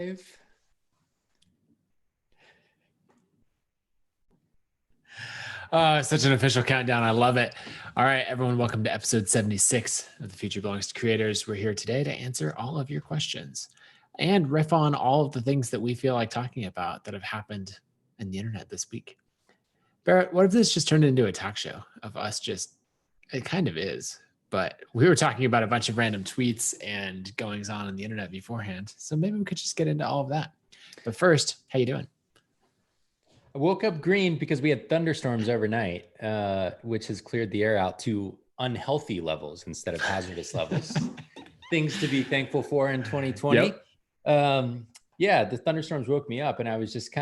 Such an official countdown. I love it. All right, everyone, welcome to episode 76 of The Future Belongs to Creators. We're here today to answer all of your questions and riff on all of the things that we feel like talking about that have happened in the internet this week. Barrett, what if this just turned into a talk show of us it kind of is, but we were talking about a bunch of random tweets and goings on the internet beforehand. So maybe we could just get into all of that. But first, how you doing? I woke up green because we had thunderstorms overnight, which has cleared the air out to unhealthy levels instead of hazardous levels. Things to be thankful for in 2020. Yep. Yeah, the thunderstorms woke me up and I was just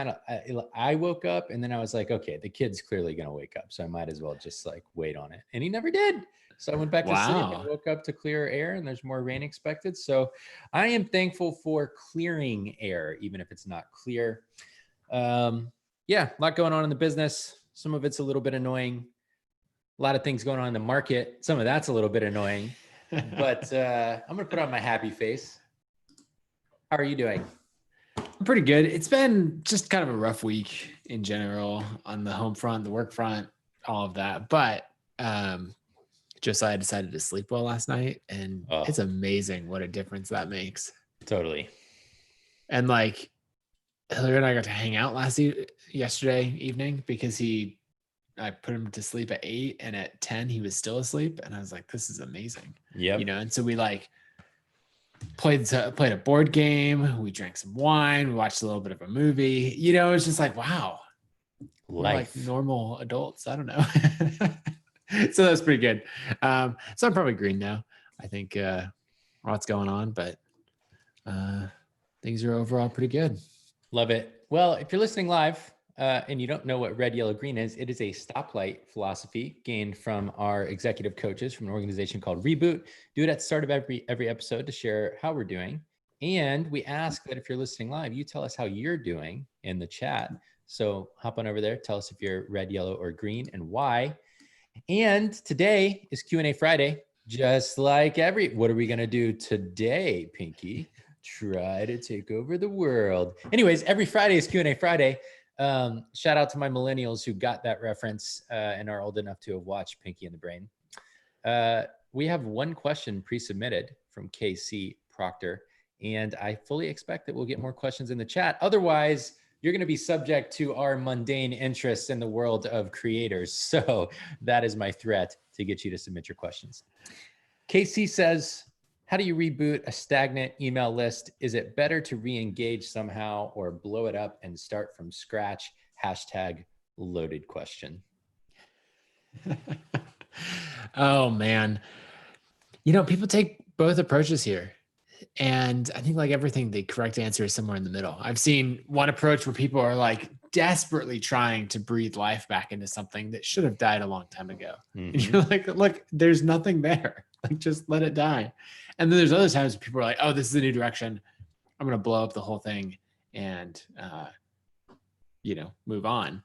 I woke up and then I was like, okay, the kid's clearly going to wake up. So I might as well just like wait on it. And he never did. So I went back to sleep and woke up to clear air and there's more rain expected. So I am thankful for clearing air, even if it's not clear. Yeah, a lot going on in the business. Some of it's a little bit annoying. A lot of things going on in the market. Some of that's a little bit annoying, but I'm going to put on my happy face. How are you doing? I'm pretty good. It's been just kind of a rough week in general on the home front, the work front, all of that. But Josiah decided to sleep well last night, and it's amazing what a difference that makes. Totally. And like Hillary and I got to hang out yesterday evening because I put him to sleep at 8 and at 10 he was still asleep, and I was like, this is amazing. Yeah. And so we like played a board game, we drank some wine, we watched a little bit of a movie. It's just like, wow, we're like normal adults. I don't know. So that's pretty good. So I'm probably green now. I think lots going on, but things are overall pretty good. Love it. Well, if you're listening live and you don't know what red, yellow, green is, it is a stoplight philosophy gained from our executive coaches from an organization called Reboot. Do it at the start of every episode to share how we're doing. And we ask that if you're listening live, you tell us how you're doing in the chat. So hop on over there. Tell us if you're red, yellow, or green and why. And today is Q&A Friday, just like what are we going to do today, Pinky? Try to take over the world. Anyways, every Friday is Q&A Friday. Shout out to my millennials who got that reference and are old enough to have watched Pinky and the Brain. We have one question pre-submitted from KC Proctor, and I fully expect that we'll get more questions in the chat. Otherwise, you're going to be subject to our mundane interests in the world of creators. So that is my threat to get you to submit your questions. KC says, how do you reboot a stagnant email list? Is it better to re-engage somehow or blow it up and start from scratch? #loaded question. Oh, man. People take both approaches here. And I think like everything, the correct answer is somewhere in the middle. I've seen one approach where people are like desperately trying to breathe life back into something that should have died a long time ago. Mm-hmm. And you're like, look, there's nothing there. Like, just let it die. And then there's other times where people are like, oh, this is a new direction. I'm going to blow up the whole thing and, move on.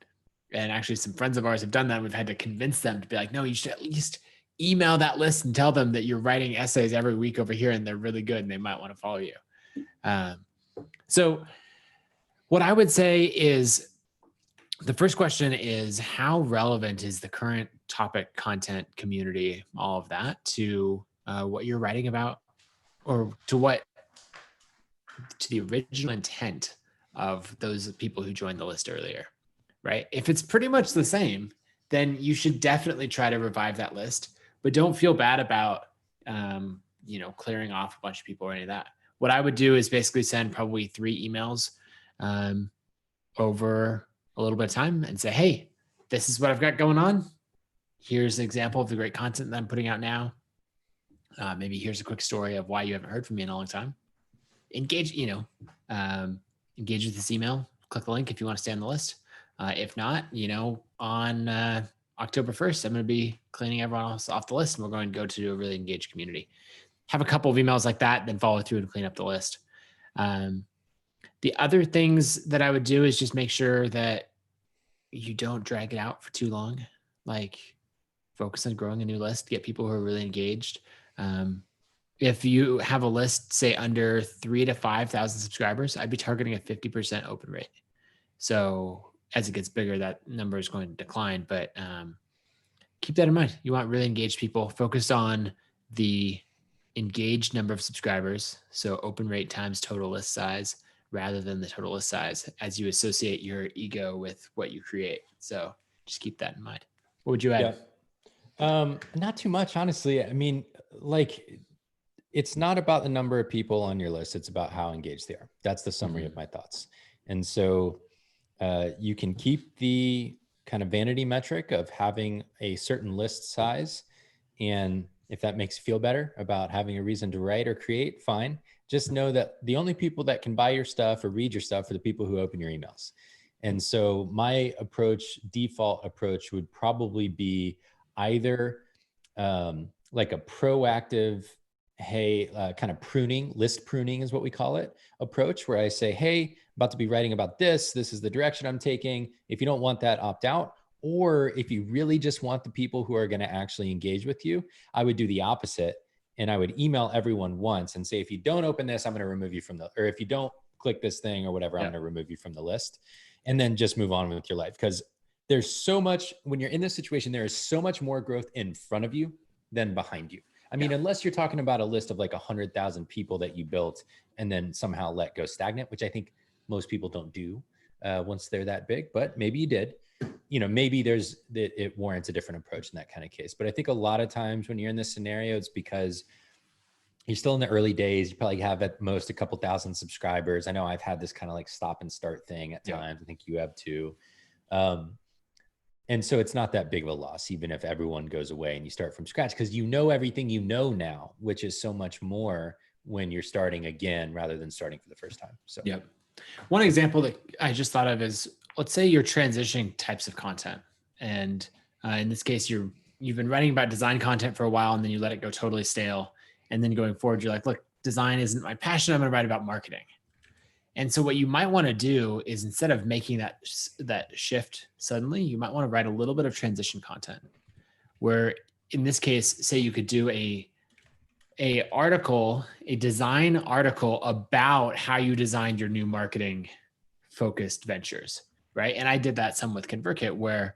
And actually some friends of ours have done that. We've had to convince them to be like, no, you should at least email that list and tell them that you're writing essays every week over here and they're really good and they might want to follow you. So what I would say is the first question is, how relevant is the current topic, content, community, all of that to what you're writing about, or to the original intent of those people who joined the list earlier, right? If it's pretty much the same, then you should definitely try to revive that list, but don't feel bad about, clearing off a bunch of people or any of that. What I would do is basically send probably 3 emails over a little bit of time and say, hey, this is what I've got going on. Here's an example of the great content that I'm putting out now. Maybe here's a quick story of why you haven't heard from me in a long time. Engage with this email. Click the link if you want to stay on the list. If not, on October 1st, I'm going to be cleaning everyone else off the list and we're going to go to a really engaged community. Have a couple of emails like that, then follow through and clean up the list. The other things that I would do is just make sure that you don't drag it out for too long. Like, focus on growing a new list, get people who are really engaged. If you have a list, say under 3 to 5,000 subscribers, I'd be targeting a 50% open rate. So as it gets bigger, that number is going to decline. But keep that in mind. You want really engaged people. Focus on the engaged number of subscribers. So open rate times total list size rather than the total list size as you associate your ego with what you create. So just keep that in mind. What would you add? Not too much, honestly. I mean, like, it's not about the number of people on your list. It's about how engaged they are. That's the summary of my thoughts. And so you can keep the kind of vanity metric of having a certain list size. And if that makes you feel better about having a reason to write or create, fine. Just know that the only people that can buy your stuff or read your stuff are the people who open your emails. And so my default approach would probably be either like a proactive, hey, kind of list pruning is what we call it, approach, where I say, hey, about to be writing about this. This is the direction I'm taking. If you don't want that, opt out. Or if you really just want the people who are going to actually engage with you, I would do the opposite. And I would email everyone once and say, if you don't open this, I'm going to remove you or if you don't click this thing or whatever, I'm going to remove you from the list. And then just move on with your life. Because there's so much, when you're in this situation, there is so much more growth in front of you than behind you. I mean, unless you're talking about a list of like 100,000 people that you built and then somehow let go stagnant, which I think most people don't do once they're that big, but maybe you did. Maybe it warrants a different approach in that kind of case. But I think a lot of times when you're in this scenario, it's because you're still in the early days. You probably have at most a couple thousand subscribers. I know I've had this kind of like stop and start thing at times. I think you have too. And so it's not that big of a loss, even if everyone goes away and you start from scratch, because you know everything you know now, which is so much more when you're starting again rather than starting for the first time. So one example that I just thought of is, let's say you're transitioning types of content. And in this case, you've been writing about design content for a while and then you let it go totally stale. And then going forward, you're like, look, design isn't my passion. I'm going to write about marketing. And so what you might want to do is, instead of making that shift suddenly, you might want to write a little bit of transition content where, in this case, say you could do a design article about how you designed your new marketing focused ventures, right? And I did that some with ConvertKit, where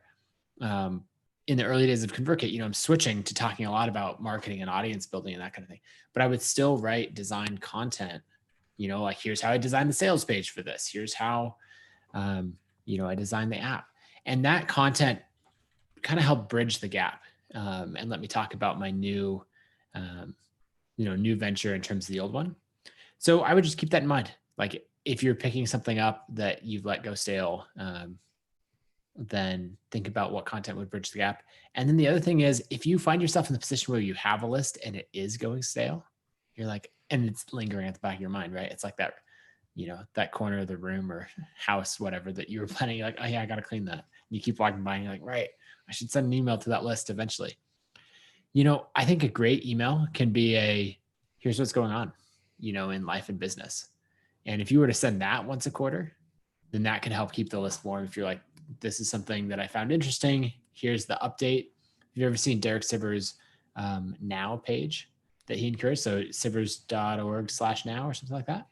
in the early days of ConvertKit, I'm switching to talking a lot about marketing and audience building and that kind of thing, but I would still write design content. Like, here's how I designed the sales page for this. Here's how, I designed the app. And that content kind of helped bridge the gap and let me talk about my new venture in terms of the old one. So I would just keep that in mind. Like, if you're picking something up that you've let go stale, then think about what content would bridge the gap. And then the other thing is, if you find yourself in the position where you have a list and it is going stale, you're like, and it's lingering at the back of your mind, right? It's like that, that corner of the room or house, whatever, that you were planning. You're like, oh yeah, I got to clean that. And you keep walking by and you're like, right, I should send an email to that list eventually. I think a great email can be here's what's going on, in life and business. And if you were to send that once a quarter, then that can help keep the list warm. If you're like, this is something that I found interesting, here's the update. Have you ever seen Derek Sivers' Now page that he encouraged? So sivers.org/now or something like that.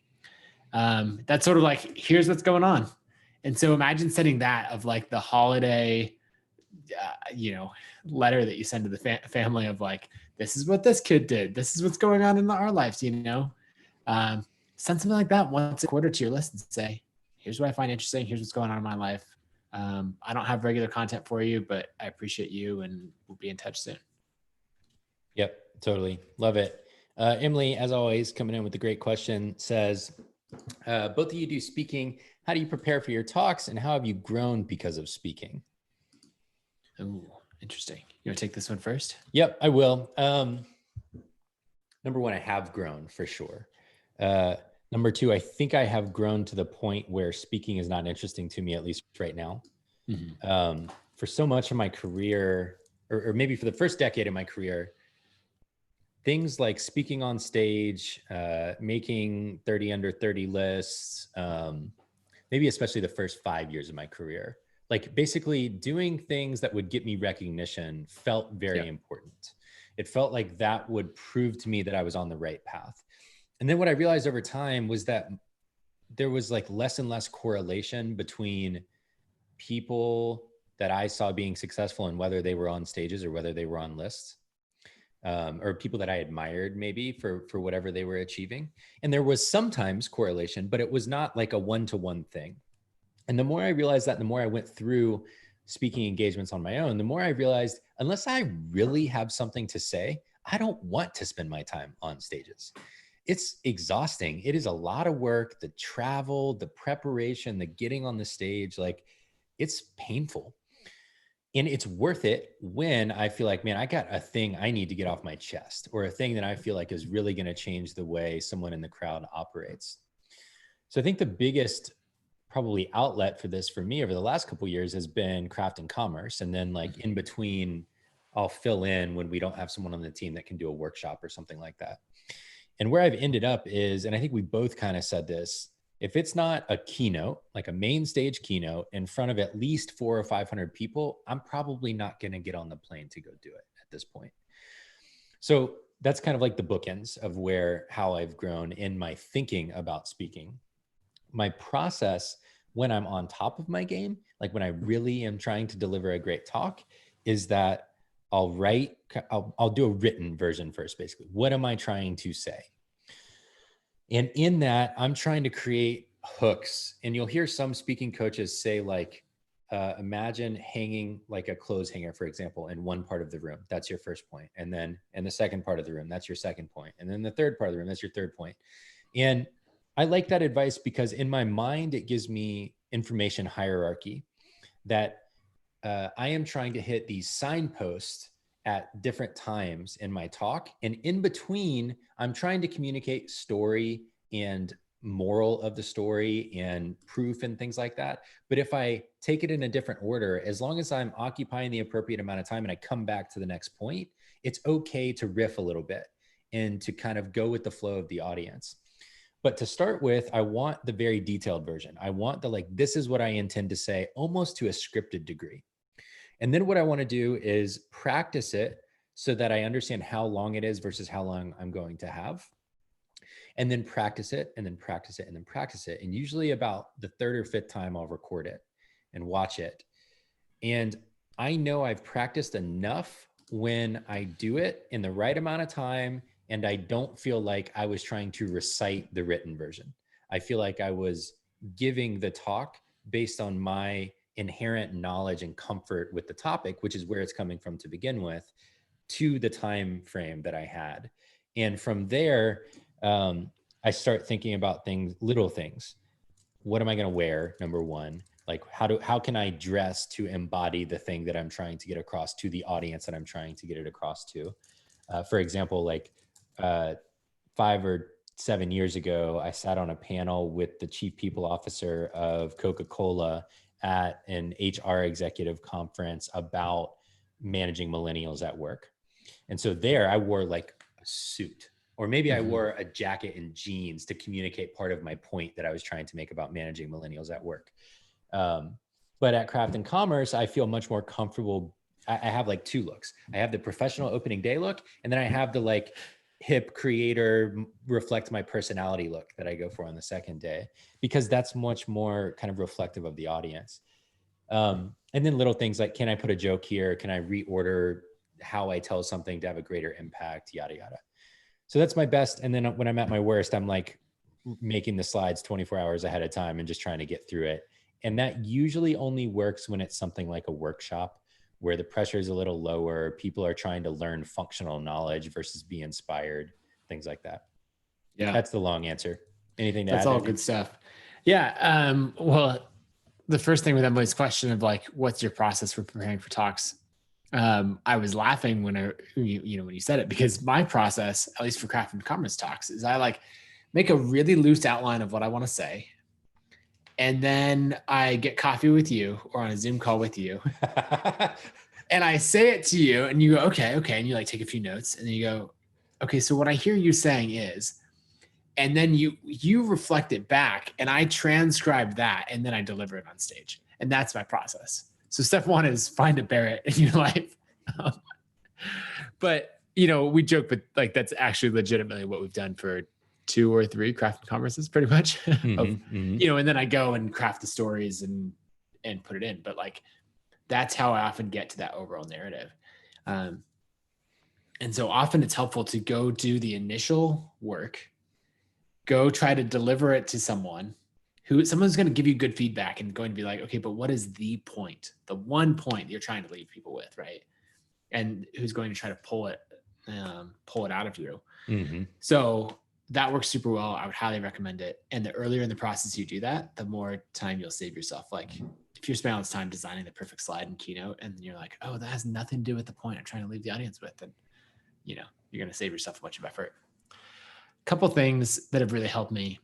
That's sort of like, here's what's going on. And so imagine sending that of like the holiday, letter that you send to the family of like, this is what this kid did. This is what's going on in our lives, send something like that once a quarter to your list and say, here's what I find interesting. Here's what's going on in my life. I don't have regular content for you, but I appreciate you and we'll be in touch soon. Yep, totally. Love it. Emily, as always, coming in with a great question, says, both of you do speaking. How do you prepare for your talks and how have you grown because of speaking? Ooh, interesting. You want to take this one first? Yep, I will. Number one, I have grown for sure. Number two, I think I have grown to the point where speaking is not interesting to me, at least right now. Mm-hmm. For so much of my career, or maybe for the first decade of my career, things like speaking on stage, making 30 under 30 lists, maybe especially the first 5 years of my career, like basically doing things that would get me recognition felt very important. It felt like that would prove to me that I was on the right path. And then what I realized over time was that there was like less and less correlation between people that I saw being successful and whether they were on stages or whether they were on lists, or people that I admired maybe for whatever they were achieving. And there was sometimes correlation, but it was not like a one-to-one thing. And the more I realized that, the more I went through speaking engagements on my own, the more I realized, unless I really have something to say, I don't want to spend my time on stages. It's exhausting. It is a lot of work, the travel, the preparation, the getting on the stage, like it's painful. And it's worth it when I feel like, man, I got a thing I need to get off my chest, or a thing that I feel like is really going to change the way someone in the crowd operates. So I think the biggest probably outlet for this for me over the last couple of years has been craft and commerce. And then like in between, I'll fill in when we don't have someone on the team that can do a workshop or something like that. And where I've ended up is, and I think we both kind of said this, if it's not a keynote, like a main stage keynote in front of at least 400 or 500 people, I'm probably not going to get on the plane to go do it at this point. So that's kind of like the bookends of how I've grown in my thinking about speaking. My process when I'm on top of my game, like when I really am trying to deliver a great talk, is that I'll do a written version first, basically. What am I trying to say? And in that, I'm trying to create hooks. And you'll hear some speaking coaches say like, imagine hanging like a clothes hanger, for example, in one part of the room. That's your first point. And then in the second part of the room, that's your second point. And then the third part of the room, that's your third point. And I like that advice because in my mind, it gives me information hierarchy that I am trying to hit these signposts at different times in my talk. And in between, I'm trying to communicate story and moral of the story and proof and things like that. But if I take it in a different order, as long as I'm occupying the appropriate amount of time and I come back to the next point, it's okay to riff a little bit and to kind of go with the flow of the audience. But to start with, I want the very detailed version. I want the like, this is what I intend to say, almost to a scripted degree. And then what I want to do is practice it so that I understand how long it is versus how long I'm going to have. And then practice it and then practice it and then practice it. And usually about the third or fifth time I'll record it and watch it. And I know I've practiced enough when I do it in the right amount of time and I don't feel like I was trying to recite the written version. I feel like I was giving the talk based on my inherent knowledge and comfort with the topic, which is where it's coming from to begin with, to the time frame that I had. And from there, I start thinking about things, little things. What am I going to wear? Number one, like how can I dress to embody the thing that I'm trying to get across to the audience that I'm trying to get it across to? For example, like 5 or 7 years ago, I sat on a panel with the chief people officer of Coca-Cola at an HR executive conference about managing millennials at work. And so there I wore like a suit, or maybe I wore a jacket and jeans to communicate part of my point that I was trying to make about managing millennials at work. But at Craft and Commerce, I feel much more comfortable. I have like two looks. I have the professional opening day look, and then I have the like hip creator, reflect my personality look that I go for on the second day, because that's much more kind of reflective of the audience. And then little things like, can I put a joke here? Can I reorder how I tell something to have a greater impact, yada, yada. So that's my best. And then when I'm at my worst, I'm like making the slides 24 hours ahead of time and just trying to get through it. And that usually only works when it's something like a workshop where the pressure is a little lower. People are trying to learn functional knowledge versus be inspired, things like that. Yeah. That's the long answer. Anything to add? That's all good stuff. Yeah. Well, the first thing with Emily's question of like, what's your process for preparing for talks? I was laughing when when you said it, because my process, at least for Craft and Commerce talks, is I like make a really loose outline of what I want to say. And then I get coffee with you or on a Zoom call with you. And I say it to you and you go, okay. And you like take a few notes and then you go, okay, so what I hear you saying is, and then you reflect it back and I transcribe that and then I deliver it on stage. And that's my process. So step one is find a Barrett in your life. But we joke, but like that's actually legitimately what we've done for 2 or 3 crafting conferences, pretty much. And then I go and craft the stories and put it in. But like, that's how I often get to that overall narrative. And so often it's helpful to go do the initial work, go try to deliver it to someone's going to give you good feedback and going to be like, okay, but what is the point? The one point you're trying to leave people with, right? And who's going to try to pull it out of you. So that works super well. I would highly recommend it. And the earlier in the process you do that, the more time you'll save yourself. Like if you're spending all this time designing the perfect slide in Keynote and you're like, oh, that has nothing to do with the point I'm trying to leave the audience with, then you're going to save yourself a bunch of effort. A couple things that have really helped me.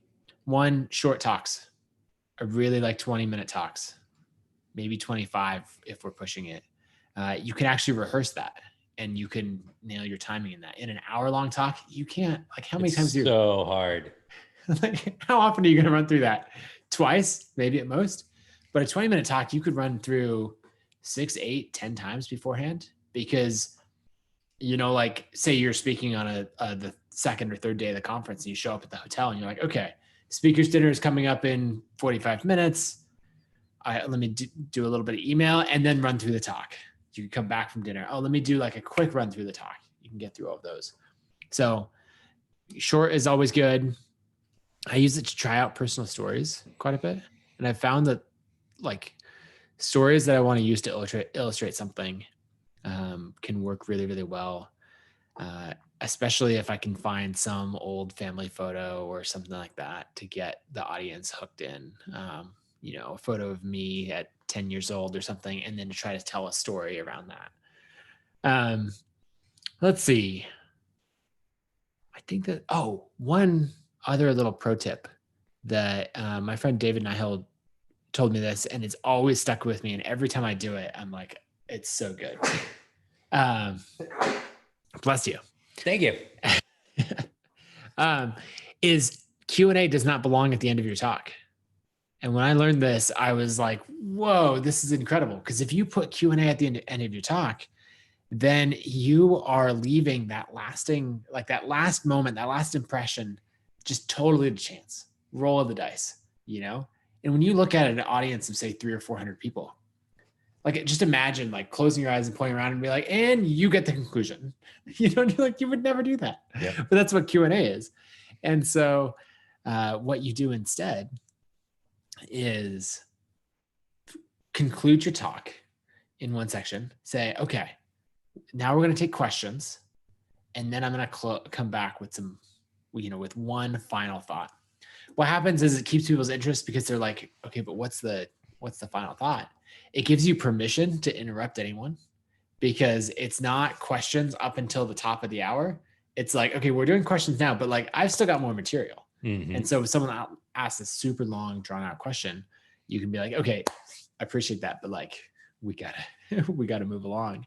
One, short talks. I really like 20-minute talks, maybe 25 if we're pushing it. You can actually rehearse that and you can nail your timing in that. In an hour-long talk, you can't. Like how many times? So hard. Like how often are you going to run through that? Twice, maybe at most. But a 20-minute talk, you could run through 6, 8, 10 times beforehand because, like say you're speaking on the second or third day of the conference and you show up at the hotel and you're like, okay, speaker's dinner is coming up in 45 minutes. Let me do a little bit of email and then run through the talk. You can come back from dinner. Oh, let me do like a quick run through the talk. You can get through all of those. So short is always good. I use it to try out personal stories quite a bit. And I've found that like stories that I want to use to illustrate something can work really, really well. Especially if I can find some old family photo or something like that to get the audience hooked in, a photo of me at 10 years old or something, and then to try to tell a story around that. Let's see. I think that, one other little pro tip that my friend David Nihill told me this, and it's always stuck with me. And every time I do it, I'm like, it's so good. Bless you. Thank you. Is Q&A does not belong at the end of your talk. And when I learned this, I was like, whoa, this is incredible. Because if you put Q&A at the end of your talk, then you are leaving that lasting, like that last moment, that last impression, just totally to chance, roll of the dice, And when you look at an audience of say 300 or 400 people, like just imagine like closing your eyes and pointing around and be like, and you get the conclusion. You're like, you would never do that. Yeah. But that's what Q&A is. And so what you do instead is conclude your talk in one section, say, okay, now we're going to take questions. And then I'm going to come back with some, with one final thought. What happens is it keeps people's interest because they're like, okay, but what's the final thought? It gives you permission to interrupt anyone because it's not questions up until the top of the hour. It's like, okay, we're doing questions now, but like, I've still got more material. And so if someone asks a super long drawn out question, you can be like, okay, I appreciate that, but like, we gotta move along.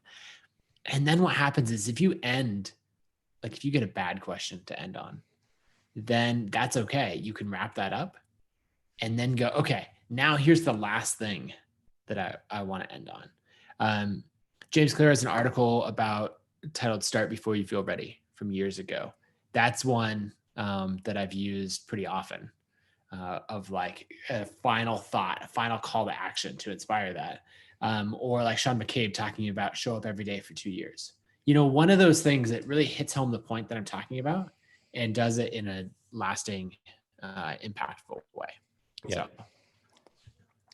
And then what happens is if you get a bad question to end on, then that's okay. You can wrap that up and then go, okay, now here's the last thing that I want to end on. James Clear has an article titled Start Before You Feel Ready from years ago. That's one that I've used pretty often of like a final thought, a final call to action to inspire that. Or like Sean McCabe talking about show up every day for 2 years. One of those things that really hits home the point that I'm talking about and does it in a lasting, impactful way. Yeah. So,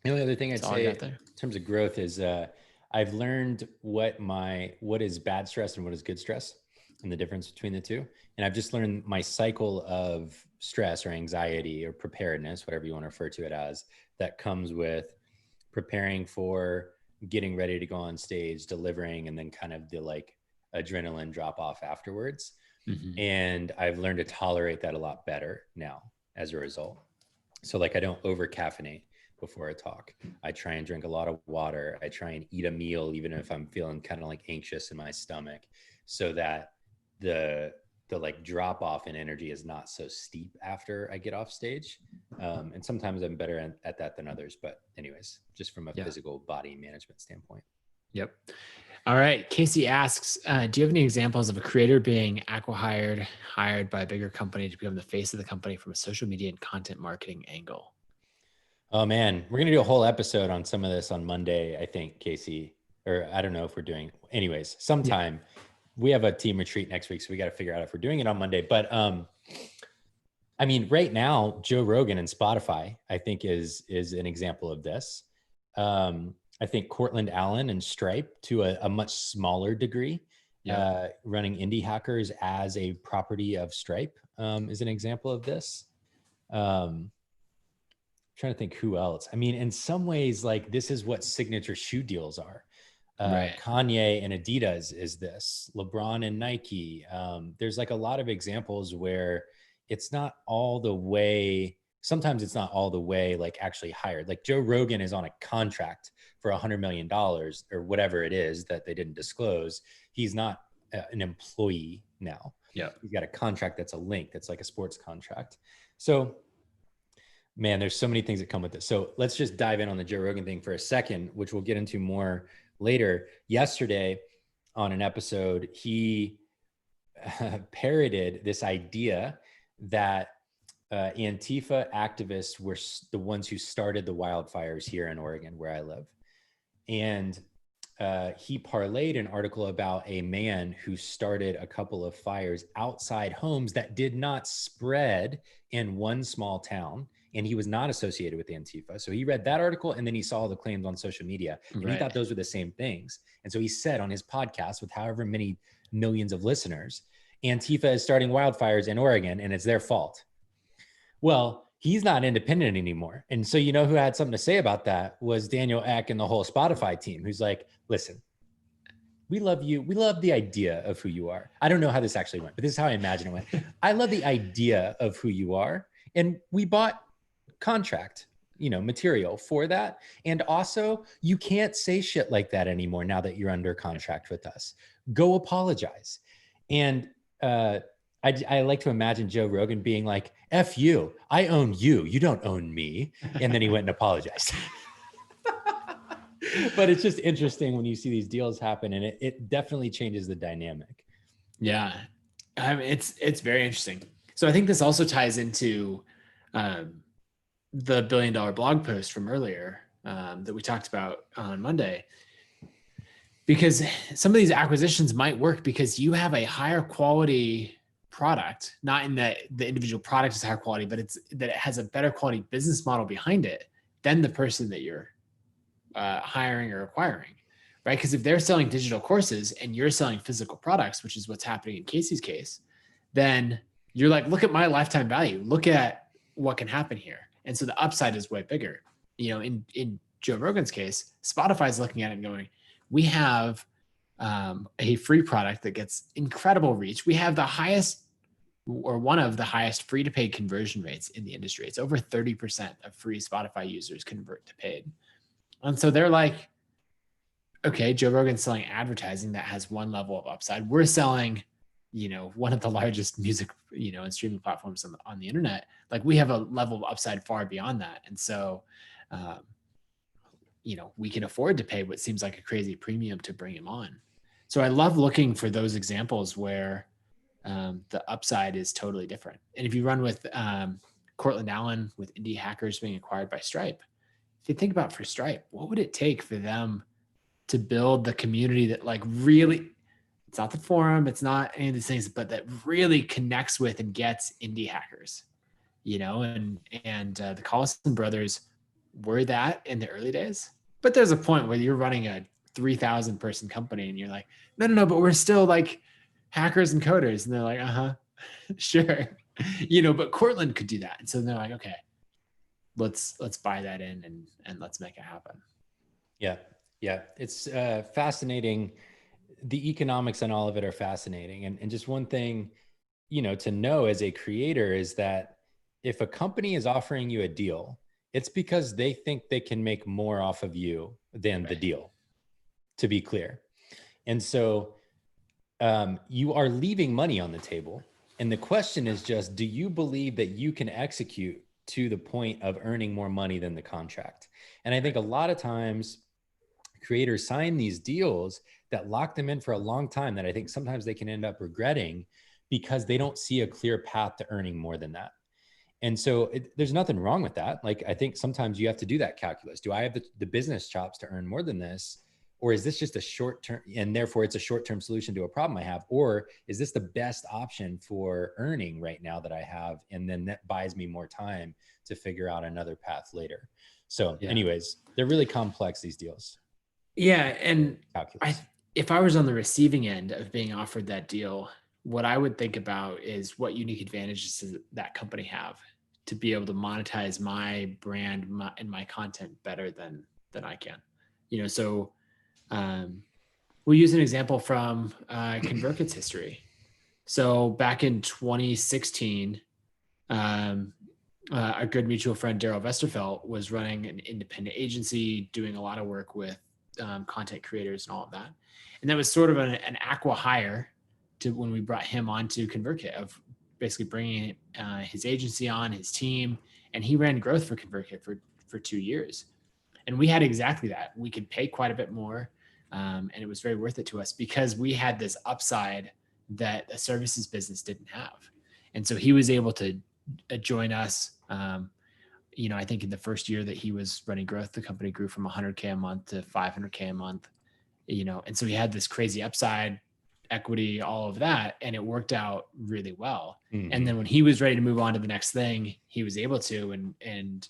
the only other thing I'd say in terms of growth is I've learned what is bad stress and what is good stress and the difference between the two. And I've just learned my cycle of stress or anxiety or preparedness, whatever you want to refer to it as, that comes with preparing for getting ready to go on stage, delivering, and then kind of the like adrenaline drop off afterwards. And I've learned to tolerate that a lot better now as a result. So like I don't over caffeinate before a talk. I try and drink a lot of water. I try and eat a meal, even if I'm feeling kind of like anxious in my stomach, so that the like drop off in energy is not so steep after I get off stage. And sometimes I'm better at that than others, but anyways, just from a physical body management standpoint. Yep. All right. Casey asks, do you have any examples of a creator being hired by a bigger company to become the face of the company from a social media and content marketing angle? Oh man, we're gonna do a whole episode on some of this on Monday, I think, Casey. Or I don't know if we're doing. Anyways, sometime we have a team retreat next week, so we got to figure out if we're doing it on Monday. But I mean, right now, Joe Rogan and Spotify, I think, is an example of this. I think Cortland Allen and Stripe, to a much smaller degree, running Indie Hackers as a property of Stripe, is an example of this. Trying to think who else. I mean, in some ways, like, this is what signature shoe deals are. Right. Kanye and Adidas is this. LeBron and Nike. There's like a lot of examples where it's not all the way. Sometimes it's not all the way like actually hired. Like Joe Rogan is on a contract for $100 million or whatever it is that they didn't disclose. He's not an employee now. Yeah. He's got a contract that's a link. That's like a sports contract. So man, there's so many things that come with this. So let's just dive in on the Joe Rogan thing for a second, which we'll get into more later. Yesterday on an episode, he parroted this idea that Antifa activists were the ones who started the wildfires here in Oregon, where I live. And he parlayed an article about a man who started a couple of fires outside homes that did not spread in one small town. And he was not associated with Antifa. So he read that article and then he saw the claims on social media and he thought those were the same things. And so he said on his podcast with however many millions of listeners, Antifa is starting wildfires in Oregon and it's their fault. Well, he's not independent anymore. And so, you know, who had something to say about that was Daniel Ek and the whole Spotify team, who's like, listen, we love you. We love the idea of who you are. I don't know how this actually went, but this is how I imagine it went. I love the idea of who you are. And we bought contract, you know, material for that. And also, you can't say shit like that anymore now that you're under contract with us. Go apologize. And I like to imagine Joe Rogan being like, F you, I own you, you don't own me. And then he went and apologized. But it's just interesting when you see these deals happen, and it definitely changes the dynamic. Yeah, it's very interesting. So I think this also ties into the $1 billion blog post from earlier that we talked about on Monday, because some of these acquisitions might work because you have a higher quality product, not in that the individual product is higher quality, but it's that it has a better quality business model behind it than the person that you're hiring or acquiring, right? Because if they're selling digital courses and you're selling physical products, which is what's happening in Casey's case, then you're like, look at my lifetime value. Look at what can happen here. And so the upside is way bigger. You know, in Joe Rogan's case, Spotify's looking at it and going, we have a free product that gets incredible reach. We have the highest or one of the highest free to paid conversion rates in the industry. It's over 30% of free Spotify users convert to paid. And so they're like, okay, Joe Rogan's selling advertising that has one level of upside. We're selling, you know, one of the largest music, you know, and streaming platforms on the internet. Like, we have a level of upside far beyond that. And so, you know, we can afford to pay what seems like a crazy premium to bring him on. So I love looking for those examples where the upside is totally different. And if you run with Cortland Allen with Indie Hackers being acquired by Stripe, if you think about for Stripe, what would it take for them to build the community that like really, it's not the forum, it's not any of these things, but that really connects with and gets indie hackers, you know, and the Collison brothers were that in the early days. But there's a point where you're running a 3,000 person company and you're like, no, but we're still like hackers and coders. And they're like, sure. You know, but Cortland could do that. And so they're like, okay, let's buy that in and let's make it happen. Yeah. It's fascinating. The economics on all of it are fascinating. And just one thing, you know, to know as a creator is that if a company is offering you a deal, it's because they think they can make more off of you than the deal, to be clear. And so you are leaving money on the table. And the question is just, do you believe that you can execute to the point of earning more money than the contract? And I think a lot of times creators sign these deals that lock them in for a long time that I think sometimes they can end up regretting because they don't see a clear path to earning more than that. And so there's nothing wrong with that. Like, I think sometimes you have to do that calculus. Do I have the business chops to earn more than this? Or is this just a short term, and therefore it's a short-term solution to a problem I have? Or is this the best option for earning right now that I have? And then that buys me more time to figure out another path later. So anyways, they're really complex, these deals. Yeah. And Calculus. if I was on the receiving end of being offered that deal, what I would think about is what unique advantages does that company have to be able to monetize my brand and my content better than I can. So we'll use an example from ConvertKit's history. So back in 2016, a good mutual friend, Daryl Westerfelt, was running an independent agency, doing a lot of work with content creators and all of that. And that was sort of an aqua hire to when we brought him on to ConvertKit, of basically bringing his agency on, his team, and he ran growth for ConvertKit for 2 years. And we had exactly that. We could pay quite a bit more, and it was very worth it to us because we had this upside that a services business didn't have. And so he was able to join us. I think in the first year that he was running growth, the company grew from 100K a month to 500K a month, and so he had this crazy upside, equity, all of that, and it worked out really well. Mm-hmm. And then when he was ready to move on to the next thing, he was able to, and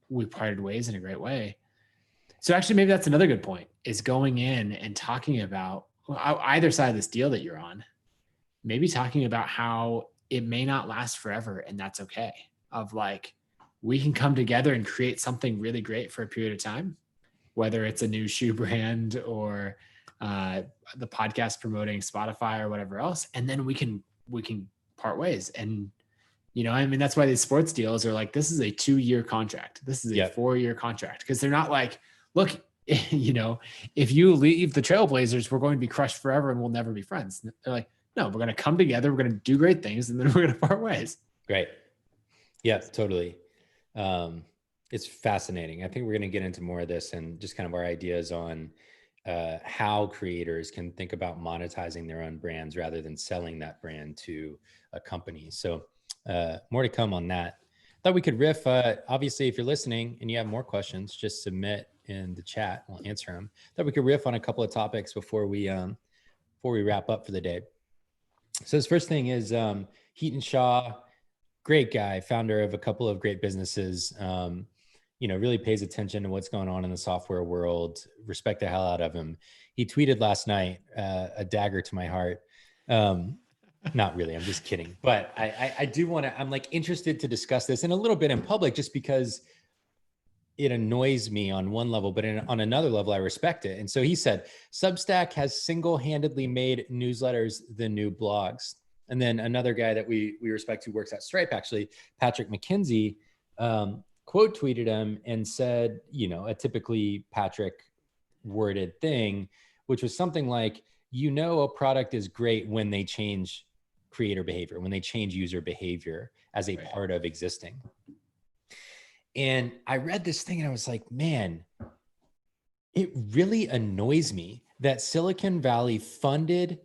we parted ways in a great way. So actually, maybe that's another good point, is going in and talking about either side of this deal that you're on, maybe talking about how it may not last forever, and that's okay. Of like, we can come together and create something really great for a period of time, whether it's a new shoe brand or the podcast promoting Spotify or whatever else, and then we can part ways. And that's why these sports deals are like, this is a 2-year contract, this is a 4-year contract, because they're not like, look, if you leave the Trailblazers, we're going to be crushed forever and we'll never be friends. They're like, no, we're going to come together, we're going to do great things, and then we're going to part ways. Great. Yeah, totally. It's fascinating. I think we're going to get into more of this and just kind of our ideas on how creators can think about monetizing their own brands rather than selling that brand to a company. So more to come on that. Thought we could riff. Obviously, if you're listening and you have more questions, just submit in the chat. We'll answer them. Thought we could riff on a couple of topics before we wrap up for the day. So this first thing is Hiten Shah, great guy, founder of a couple of great businesses. Really pays attention to what's going on in the software world. Respect the hell out of him. He tweeted last night, a dagger to my heart. Not really, I'm just kidding. But I do want to, I'm like interested to discuss this in a little bit in public, just because it annoys me on one level, but on another level, I respect it. And so he said, Substack has single-handedly made newsletters the new blogs. And then another guy that we respect who works at Stripe, actually, Patrick McKenzie, quote tweeted him and said, a typically Patrick worded thing, which was something like, a product is great when they change creator behavior, when they change user behavior as a part of existing. And I read this thing and I was like, man, it really annoys me that Silicon Valley funded,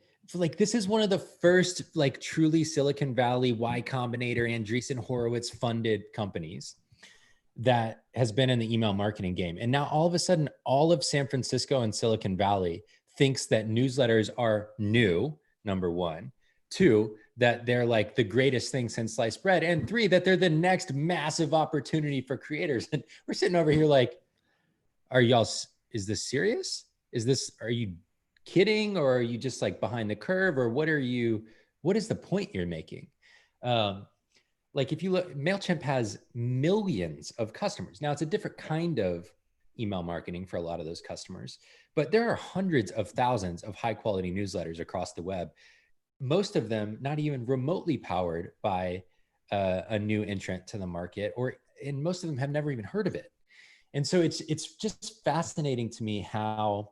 this is one of the first truly Silicon Valley, Y Combinator, Andreessen Horowitz funded companies that has been in the email marketing game. And now all of a sudden, all of San Francisco and Silicon Valley thinks that newsletters are new, number one. 2, that they're like the greatest thing since sliced bread. And 3, that they're the next massive opportunity for creators. And we're sitting over here like, is this serious? Are you kidding? Or are you just behind the curve? Or what is the point you're making? If you look, MailChimp has millions of customers. Now it's a different kind of email marketing for a lot of those customers, but there are hundreds of thousands of high quality newsletters across the web. Most of them not even remotely powered by a new entrant to the market, and most of them have never even heard of it. And so it's just fascinating to me how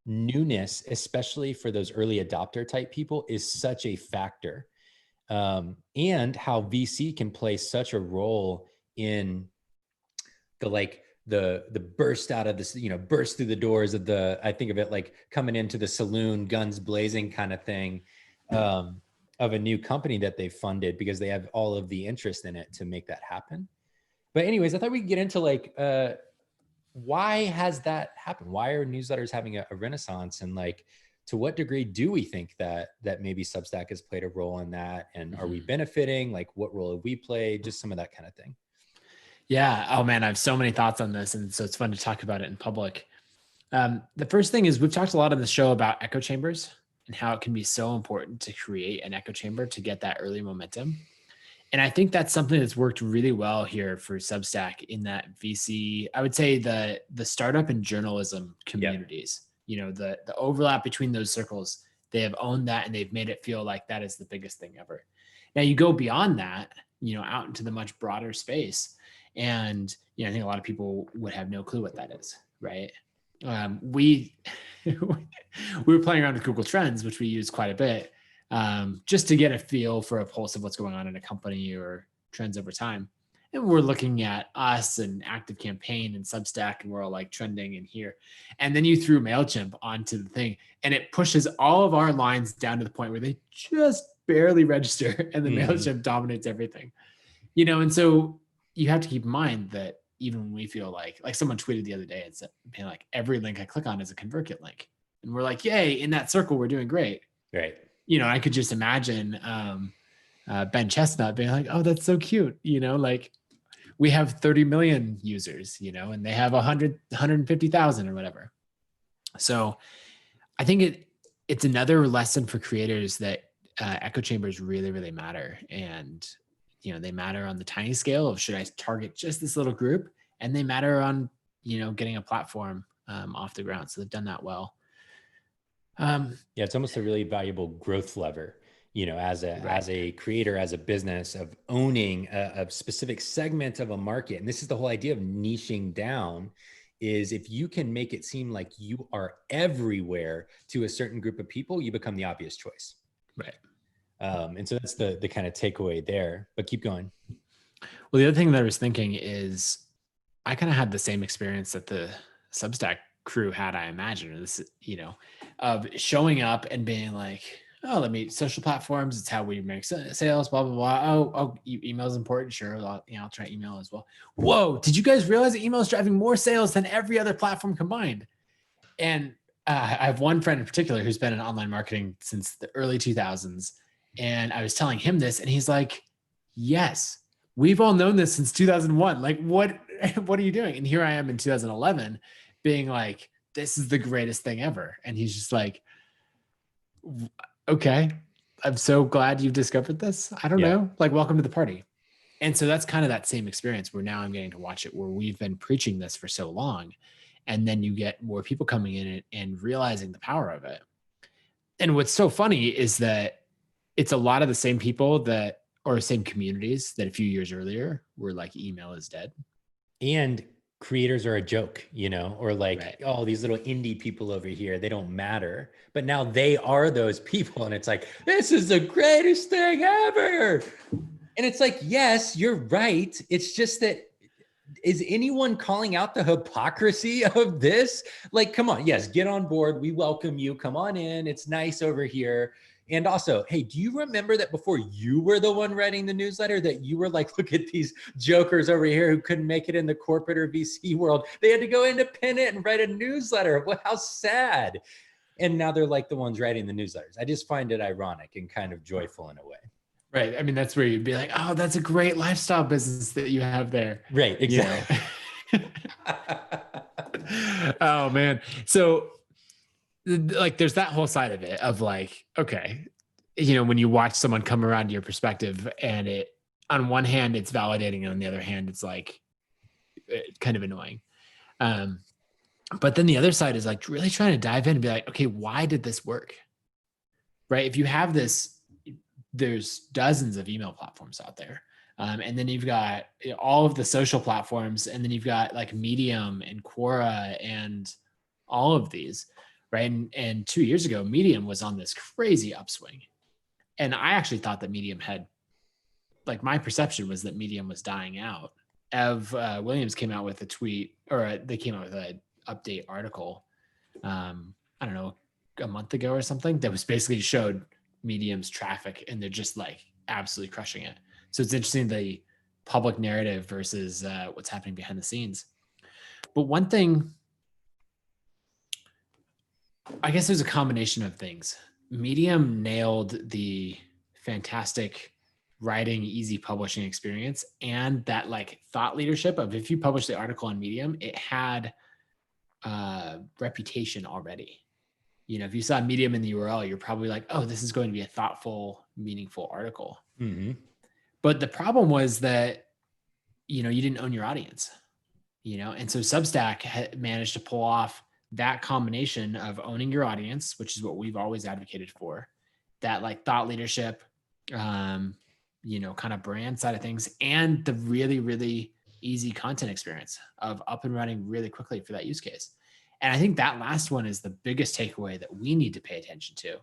newness, especially for those early adopter type people, is such a factor, and how VC can play such a role in the the burst out of this, burst through the doors of I think of it like coming into the saloon, guns blazing kind of thing, of a new company that they funded because they have all of the interest in it to make that happen. But anyways, I thought we could get into like, why has that happened? Why are newsletters having a renaissance? And like, to what degree do we think that maybe Substack has played a role in that? And are we benefiting? Like, what role have we played? Just some of that kind of thing. Yeah. Oh man, I have so many thoughts on this. And so it's fun to talk about it in public. The first thing is we've talked a lot on the show about echo chambers and how it can be so important to create an echo chamber to get that early momentum. And I think that's something that's worked really well here for Substack in that VC, I would say the startup and journalism communities, the overlap between those circles, they have owned that and they've made it feel like that is the biggest thing ever. Now you go beyond that, out into the much broader space. And, I think a lot of people would have no clue what that is, right? We were playing around with Google Trends, which we use quite a bit, just to get a feel for a pulse of what's going on in a company or trends over time. And we're looking at us and ActiveCampaign and Substack, and we're all like trending in here. And then you threw MailChimp onto the thing, and it pushes all of our lines down to the point where they just barely register, and the MailChimp dominates everything. And so you have to keep in mind that even when we feel like someone tweeted the other day and said, like, every link I click on is a ConvertKit link. And we're like, yay, in that circle, we're doing great. Right. I could just imagine Ben Chestnut being like, oh, that's so cute. Like we have 30 million users, and they have 150,000 or whatever. So I think it's another lesson for creators that echo chambers really, really matter. And, they matter on the tiny scale of should I target just this little group? And they matter on, getting a platform off the ground. So they've done that well. Yeah, it's almost a really valuable growth lever, as a creator, as a business, of owning a specific segment of a market. And this is the whole idea of niching down, is if you can make it seem like you are everywhere to a certain group of people, you become the obvious choice. Right. And so that's the kind of takeaway there, but keep going. Well, the other thing that I was thinking is I kind of had the same experience that the Substack crew had, I imagine, this, of showing up and being like, oh, social platforms, it's how we make sales, blah, blah, blah. Oh, email is important. Sure. I'll try email as well. Whoa. Did you guys realize that email is driving more sales than every other platform combined? And I have one friend in particular who's been in online marketing since the early 2000s. And I was telling him this and he's like, yes, we've all known this since 2001. Like, what are you doing? And here I am in 2011 being like, this is the greatest thing ever. And he's just like, okay, I'm so glad you've discovered this. I don't know, like, welcome to the party. And so that's kind of that same experience where now I'm getting to watch it, where we've been preaching this for so long. And then you get more people coming in and realizing the power of it. And what's so funny is that it's a lot of the same people or same communities that a few years earlier were like, email is dead. And creators are a joke, or like, right. Oh, these little indie people over here, they don't matter. But now they are those people. And it's like, this is the greatest thing ever. And it's like, yes, you're right. It's just that, is anyone calling out the hypocrisy of this? Like, come on. Yes, get on board. We welcome you. Come on in. It's nice over here. And also, hey, do you remember that before you were the one writing the newsletter, that you were like, look at these jokers over here who couldn't make it in the corporate or VC world. They had to go independent and write a newsletter. Well, how sad. And now they're like the ones writing the newsletters. I just find it ironic and kind of joyful in a way. Right. I mean, that's where you'd be like, oh, that's a great lifestyle business that you have there. Right. Exactly. Oh, man. So like, there's that whole side of it of like, okay, when you watch someone come around to your perspective and it, on one hand, it's validating. And on the other hand, it's like kind of annoying. But then the other side is like really trying to dive in and be like, okay, why did this work? Right. If you have this, there's dozens of email platforms out there. And then you've got all of the social platforms, and then you've got like Medium and Quora and all of these. Right. And 2 years ago, Medium was on this crazy upswing. And I actually thought that Medium had, like, my perception was that Medium was dying out. Williams came out with a tweet, or they came out with an update article, I don't know, a month ago or something, that was basically showed Medium's traffic, and they're just like absolutely crushing it. So it's interesting, the public narrative versus what's happening behind the scenes. But one thing, I guess there's a combination of things. Medium nailed the fantastic writing, easy publishing experience, and that like thought leadership of, if you publish the article on Medium, it had reputation already. You know, if you saw Medium in the URL, you're probably like, oh, this is going to be a thoughtful, meaningful article. Mm-hmm. But the problem was that, you know, you didn't own your audience, you know, and so Substack had managed to pull off that combination of owning your audience, which is what we've always advocated for, that like thought leadership, you know, kind of brand side of things, and the really, really easy content experience of up and running really quickly for that use case. And I think that last one is the biggest takeaway that we need to pay attention to,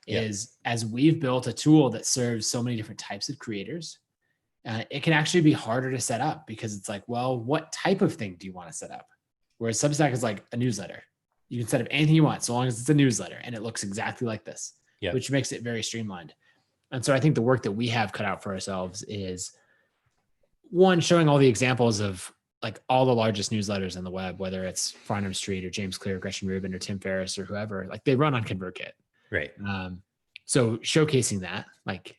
is as we've built a tool that serves so many different types of creators, it can actually be harder to set up, because it's like, well, what type of thing do you want to set up? Whereas Substack is like a newsletter. You can set up anything you want, so long as it's a newsletter and it looks exactly like this, which makes it very streamlined. And so I think the work that we have cut out for ourselves is, one, showing all the examples of like all the largest newsletters in the web, whether it's Farnham Street or James Clear, Gretchen Rubin, or Tim Ferriss or whoever, like they run on ConvertKit. Right. So showcasing that, like,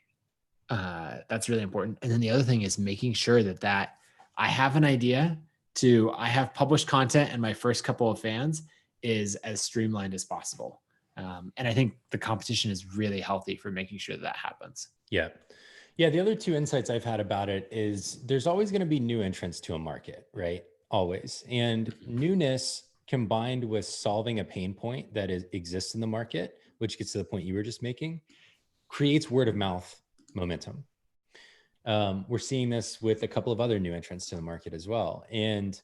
that's really important. And then the other thing is making sure that I have an idea I have published content, and my first couple of fans is as streamlined as possible. And I think the competition is really healthy for making sure that happens. Yeah. Yeah. The other two insights I've had about it is there's always going to be new entrants to a market, right? Always. And newness combined with solving a pain point that exists in the market, which gets to the point you were just making, creates word of mouth momentum. We're seeing this with a couple of other new entrants to the market as well. And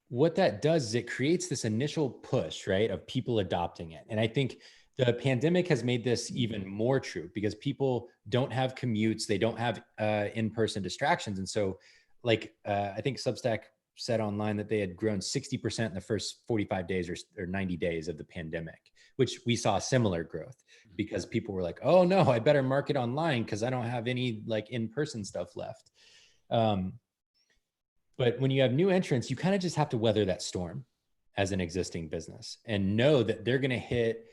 what that does is it creates this initial push, right, of people adopting it. And I think the pandemic has made this even more true, because people don't have commutes, they don't have in-person distractions. And so like, I think Substack said online that they had grown 60% in the first 45 days or 90 days of the pandemic, which we saw similar growth, because people were like, oh no, I better market online because I don't have any like in-person stuff left. But when you have new entrants, you kind of just have to weather that storm as an existing business and know that they're going to hit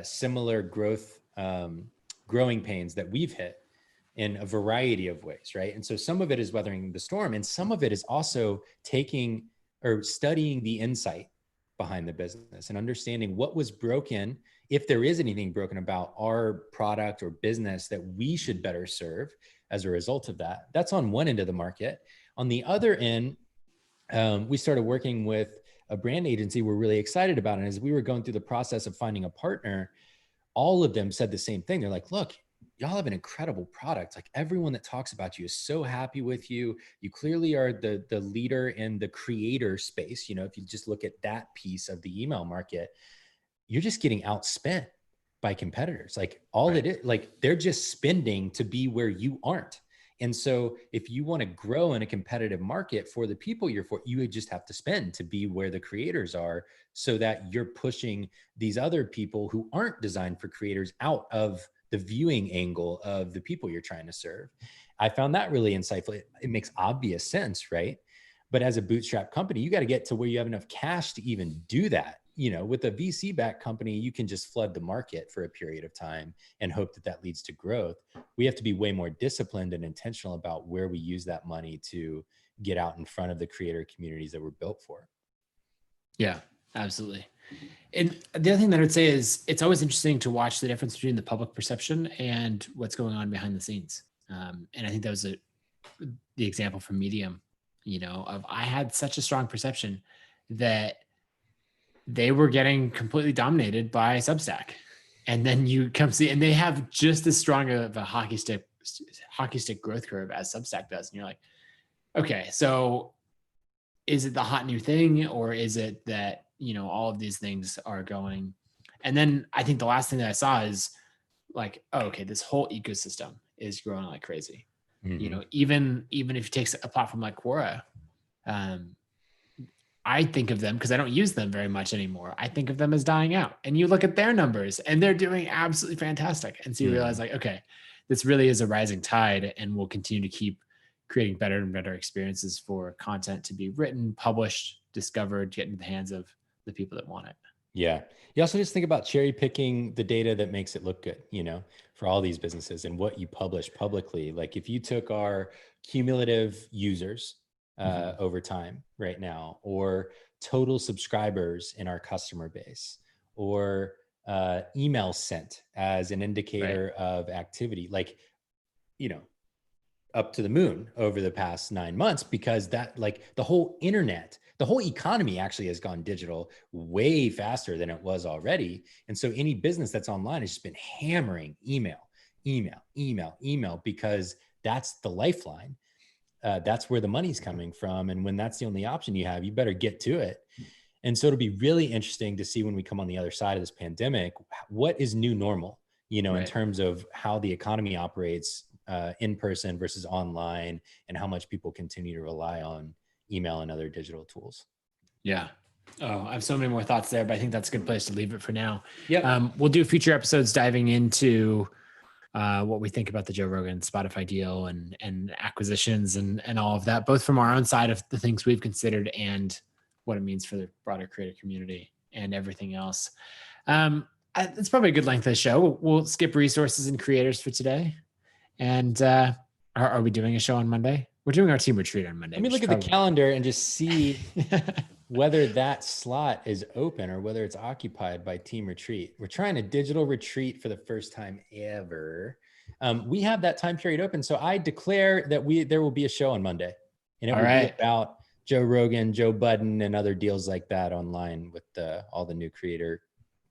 similar growing pains that we've hit in a variety of ways, right? And so some of it is weathering the storm, and some of it is also taking or studying the insight behind the business and understanding what was broken, if there is anything broken about our product or business that we should better serve as a result of that. That's on one end of the market. On the other end, we started working with a brand agency we're really excited about. And as we were going through the process of finding a partner, all of them said the same thing. They're like, look, y'all have an incredible product. Like everyone that talks about you is so happy with you. You clearly are the leader in the creator space. You know, if you just look at that piece of the email market, you're just getting outspent by competitors. Like all it is, like they're just spending to be where you aren't. And so if you want to grow in a competitive market for the people you're for, you would just have to spend to be where the creators are, so that you're pushing these other people who aren't designed for creators out of the viewing angle of the people you're trying to serve. I found that really insightful. It makes obvious sense, right? But as a bootstrap company, you got to get to where you have enough cash to even do that. You know, with a VC-backed company, you can just flood the market for a period of time and hope that that leads to growth. We have to be way more disciplined and intentional about where we use that money to get out in front of the creator communities that we're built for. Yeah, absolutely. And the other thing that I would say is it's always interesting to watch the difference between the public perception and what's going on behind the scenes. And I think that was the example from Medium, you know, of I had such a strong perception that they were getting completely dominated by Substack. And then you come see, and they have just as strong of a hockey stick growth curve as Substack does. And you're like, okay, so is it the hot new thing, or is it that, you know, all of these things are going? And then I think the last thing that I saw is like, oh, okay, this whole ecosystem is growing like crazy. Mm-hmm. You know, even if you take a platform like Quora, I think of them, because I don't use them very much anymore, I think of them as dying out. And you look at their numbers and they're doing absolutely fantastic. And so you realize like, okay, this really is a rising tide, and we'll continue to keep creating better and better experiences for content to be written, published, discovered, get into the hands of the people that want it. Yeah. You also just think about cherry picking the data that makes it look good, for all these businesses and what you publish publicly. Like if you took our cumulative users over time right now, or total subscribers in our customer base, or email sent as an indicator of activity, like, up to the moon over the past 9 months, because that, like, the whole internet, the whole economy actually has gone digital way faster than it was already. And so any business that's online has just been hammering email, because that's the lifeline. That's where the money's coming from. And when that's the only option you have, you better get to it. And so it'll be really interesting to see when we come on the other side of this pandemic, what is new normal, in terms of how the economy operates in person versus online, and how much people continue to rely on email and other digital tools. Yeah. Oh, I have so many more thoughts there, but I think that's a good place to leave it for now. Yeah. We'll do future episodes diving into what we think about the Joe Rogan Spotify deal and acquisitions and all of that, both from our own side of the things we've considered and what it means for the broader creator community and everything else. It's probably a good length of the show. We'll skip resources and creators for today. And are we doing a show on Monday? We're doing our team retreat on Monday. Let me look at the calendar and just see whether that slot is open or whether it's occupied by team retreat. We're trying a digital retreat for the first time ever. We have that time period open. So I declare that there will be a show on Monday, and it will be about Joe Rogan, Joe Budden, and other deals like that online with all the new creator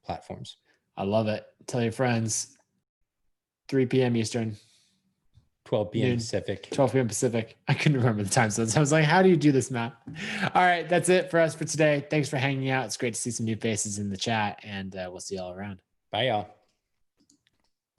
platforms. I love it. Tell your friends. 3 p.m. Eastern. 12 p.m. Pacific. 12 p.m. Pacific. I couldn't remember the time zones. I was like, how do you do this, Matt? All right. That's it for us for today. Thanks for hanging out. It's great to see some new faces in the chat, and we'll see you all around. Bye, y'all.